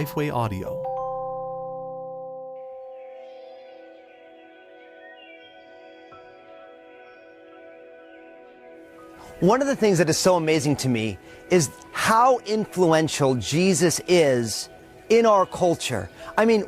Lifeway Audio. One of the things that is so amazing to me is how influential Jesus is in our culture. I mean,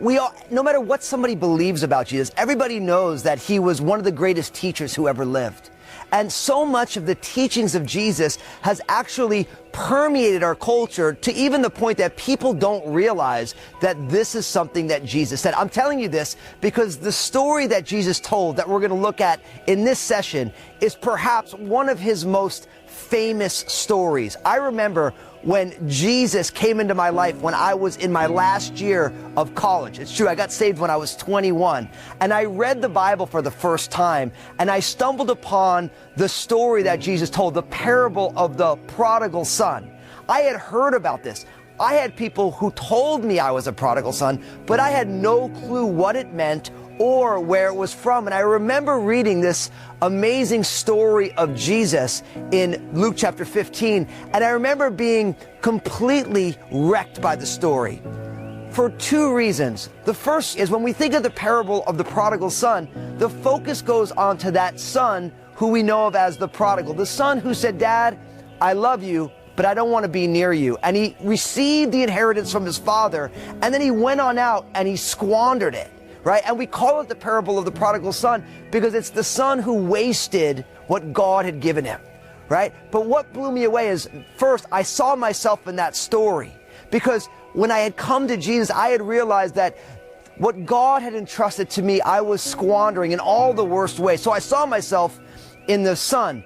no matter what somebody believes about Jesus, everybody knows that he was one of the greatest teachers who ever lived. And so much of the teachings of Jesus has actually permeated our culture to even the point that people don't realize that this is something that Jesus said. I'm telling you this because the story that Jesus told that we're going to look at in this session is perhaps one of his most famous stories. I remember when Jesus came into my life when I was in my last year of college. It's true, I got saved when I was 21. And I read the Bible for the first time, and I stumbled upon the story that Jesus told, the parable of the prodigal son. I had heard about this. I had people who told me I was a prodigal son, but I had no clue what it meant or where it was from. And I remember reading this amazing story of Jesus in Luke chapter 15, and I remember being completely wrecked by the story for two reasons. The first is when we think of the parable of the prodigal son, the focus goes on to that son who we know of as the prodigal, the son who said, "Dad, I love you, but I don't want to be near you." And he received the inheritance from his father, and then he went on out and he squandered it. Right? And we call it the parable of the prodigal son because it's the son who wasted what God had given him. Right? But what blew me away is, first, I saw myself in that story. Because when I had come to Jesus, I had realized that what God had entrusted to me, I was squandering in all the worst ways. So I saw myself in the son.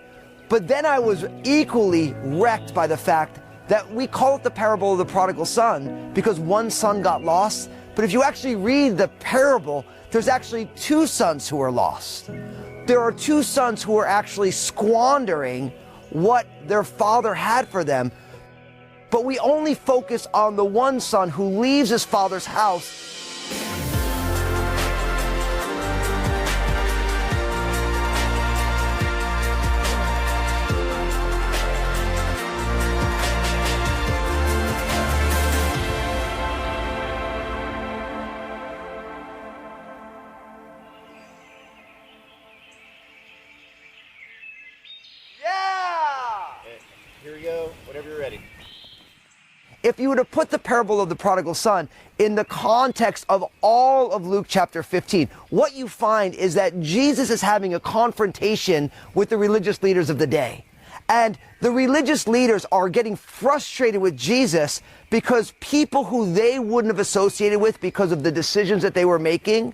But then I was equally wrecked by the fact that we call it the parable of the prodigal son because one son got lost. But if you actually read the parable, there's actually two sons who are lost. There are two sons who are actually squandering what their father had for them. But we only focus on the one son who leaves his father's house. If you were to put the parable of the prodigal son in the context of all of Luke chapter 15, what you find is that Jesus is having a confrontation with the religious leaders of the day. And the religious leaders are getting frustrated with Jesus because people who they wouldn't have associated with because of the decisions that they were making,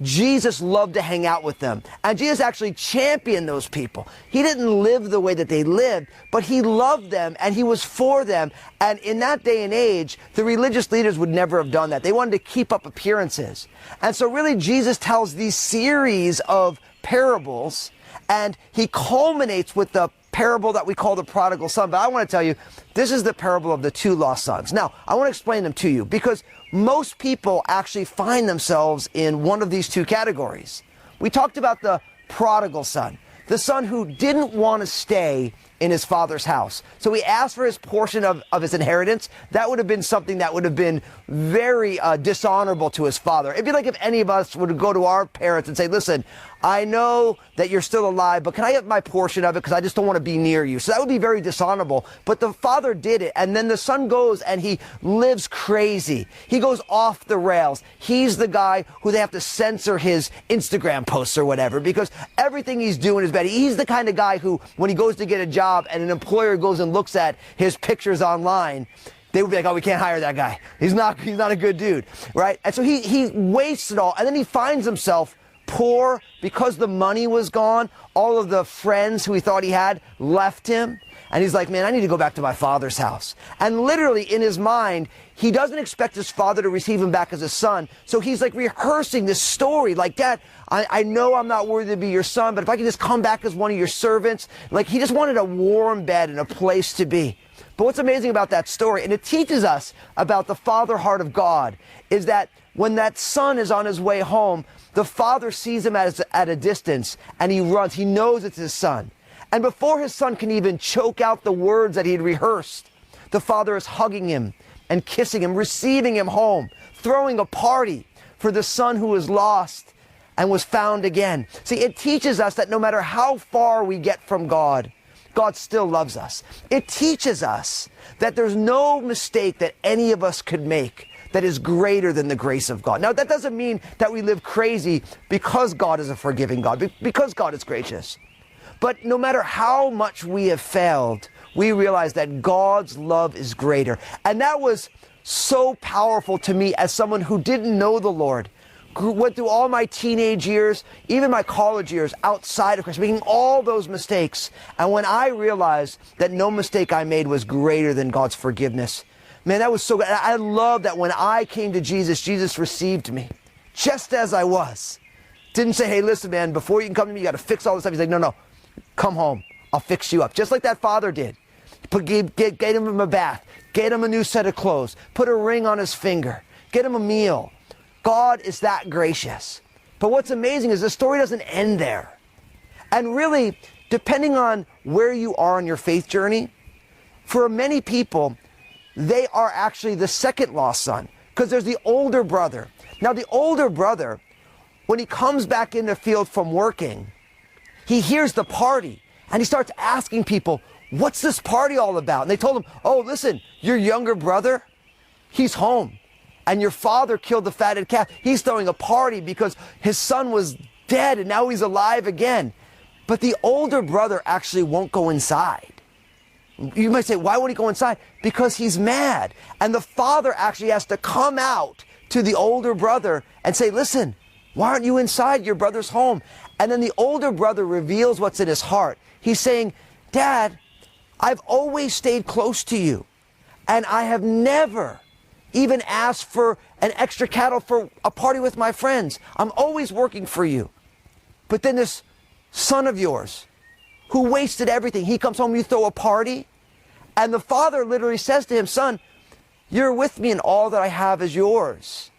Jesus loved to hang out with them. And Jesus actually championed those people. He didn't live the way that they lived, but he loved them and he was for them. And in that day and age, the religious leaders would never have done that. They wanted to keep up appearances. And so really Jesus tells these series of parables, and he culminates with the parable that we call the prodigal son. But I want to tell you, this is the parable of the two lost sons. Now, I want to explain them to you because most people actually find themselves in one of these two categories. We talked about the prodigal son, the son who didn't want to stay in his father's house. So he asked for his portion of his inheritance. That would have been something that would have been very dishonorable to his father. It'd be like if any of us would go to our parents and say, "Listen, I know that you're still alive, but can I have my portion of it because I just don't want to be near you?" So that would be very dishonorable. But the father did it, and then the son goes and he lives crazy. He goes off the rails. He's the guy who they have to censor his Instagram posts or whatever because everything he's doing is bad. He's the kind of guy who, when he goes to get a job and an employer goes and looks at his pictures online, they would be like, "Oh, we can't hire that guy. He's not a good dude," right? And so he wastes it all, and then he finds himself poor because the money was gone. All of the friends who he thought he had left him. And he's like, "Man, I need to go back to my father's house." And literally in his mind, he doesn't expect his father to receive him back as a son. So he's like rehearsing this story. Like, "Dad, I know I'm not worthy to be your son, but if I can just come back as one of your servants." Like, he just wanted a warm bed and a place to be. But what's amazing about that story, and it teaches us about the father heart of God, is that when that son is on his way home, the father sees him at a distance and he runs. He knows it's his son. And before his son can even choke out the words that he'd rehearsed, the father is hugging him and kissing him, receiving him home, throwing a party for the son who was lost and was found again. See, it teaches us that no matter how far we get from God, God still loves us. It teaches us that there's no mistake that any of us could make that is greater than the grace of God. Now, that doesn't mean that we live crazy because God is a forgiving God, because God is gracious. But no matter how much we have failed, we realize that God's love is greater. And that was so powerful to me as someone who didn't know the Lord, went through all my teenage years, even my college years outside of Christ, making all those mistakes. And when I realized that no mistake I made was greater than God's forgiveness, man, that was so good. I love that when I came to Jesus, Jesus received me just as I was. Didn't say, hey, listen, man, before you can come to me, you got to fix all this stuff. He's like, no, come home. I'll fix you up. Just like that father did. Get him a bath. Get him a new set of clothes. Put a ring on his finger. Get him a meal. God is that gracious. But what's amazing is the story doesn't end there. And really, depending on where you are on your faith journey, for many people, they are actually the second lost son, because there's the older brother. Now, the older brother, when he comes back in the field from working, he hears the party and he starts asking people, what's this party all about? And they told him, oh, listen, your younger brother, he's home. And your father killed the fatted calf. He's throwing a party because his son was dead and now he's alive again. But the older brother actually won't go inside. You might say, why won't he go inside? Because he's mad. And the father actually has to come out to the older brother and say, listen, why aren't you inside? Your brother's home. And then the older brother reveals what's in his heart. He's saying, Dad, I've always stayed close to you. And I have never even asked for an extra cattle for a party with my friends. I'm always working for you. But then this son of yours, who wasted everything, he comes home, you throw a party, and the father literally says to him, son, you're with me and all that I have is yours.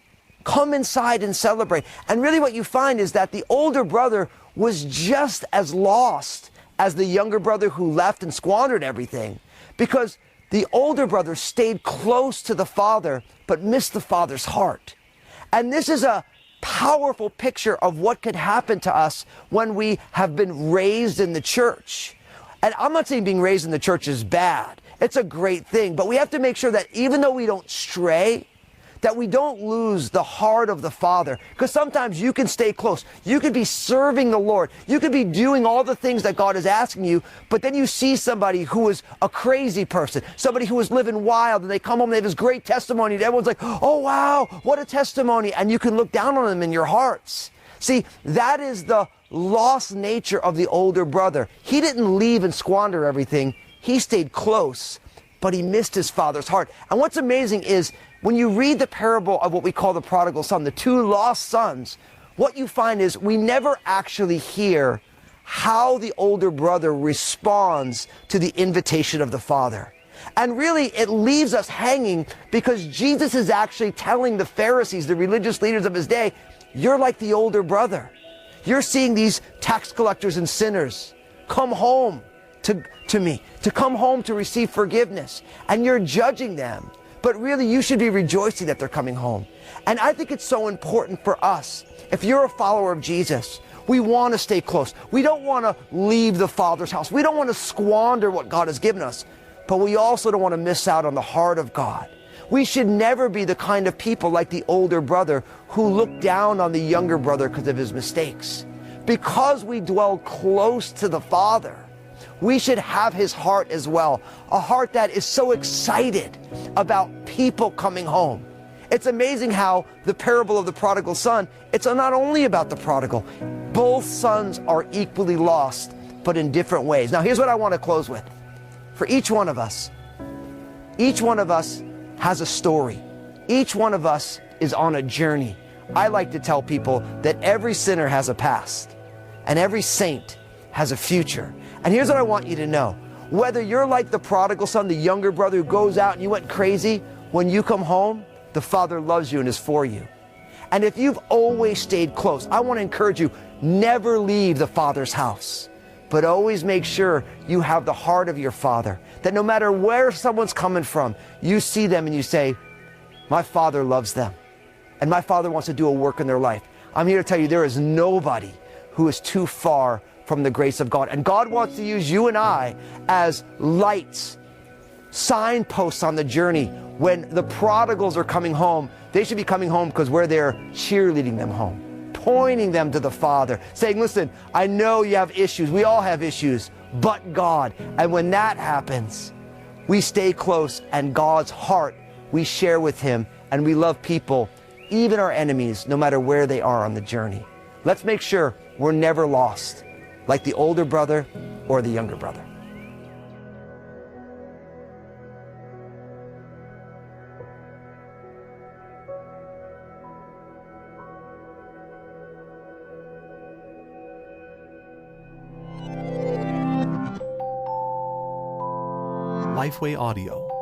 Come inside and celebrate. And really what you find is that the older brother was just as lost as the younger brother who left and squandered everything, because the older brother stayed close to the father, but missed the father's heart. And this is a powerful picture of what could happen to us when we have been raised in the church. And I'm not saying being raised in the church is bad. It's a great thing. But we have to make sure that even though we don't stray, that we don't lose the heart of the Father. Because sometimes you can stay close. You could be serving the Lord. You could be doing all the things that God is asking you, but then you see somebody who is a crazy person, somebody who is living wild, and they come home and they have this great testimony, and everyone's like, oh wow, what a testimony. And you can look down on them in your hearts. See, that is the lost nature of the older brother. He didn't leave and squander everything. He stayed close, but he missed his father's heart. And what's amazing is when you read the parable of what we call the prodigal son, the two lost sons, what you find is we never actually hear how the older brother responds to the invitation of the father. And really, it leaves us hanging because Jesus is actually telling the Pharisees, the religious leaders of his day, you're like the older brother. You're seeing these tax collectors and sinners come home to me, to come home to receive forgiveness, and you're judging them. But really, you should be rejoicing that they're coming home. And I think it's so important for us. If you're a follower of Jesus, we want to stay close. We don't want to leave the Father's house. We don't want to squander what God has given us. But we also don't want to miss out on the heart of God. We should never be the kind of people like the older brother who look down on the younger brother because of his mistakes. Because we dwell close to the Father, we should have his heart as well. A heart that is so excited about people coming home. It's amazing how the parable of the prodigal son, it's not only about the prodigal. Both sons are equally lost, but in different ways. Now here's what I want to close with. For each one of us has a story. Each one of us is on a journey. I like to tell people that every sinner has a past, and every saint has a future. And here's what I want you to know. Whether you're like the prodigal son, the younger brother who goes out and you went crazy, when you come home, the Father loves you and is for you. And if you've always stayed close, I want to encourage you, never leave the Father's house. but always make sure you have the heart of your Father, that no matter where someone's coming from, you see them and you say, my Father loves them, and my Father wants to do a work in their life. I'm here to tell you, there is nobody who is too far from the grace of God. And God wants to use you and I as lights, signposts on the journey. When the prodigals are coming home, they should be coming home because we're there cheerleading them home, pointing them to the Father, saying, listen, I know you have issues. We all have issues, but God. And when that happens, we stay close, and God's heart we share with Him, and we love people, even our enemies, no matter where they are on the journey. Let's make sure we're never lost, like the older brother or the younger brother. Lifeway Audio.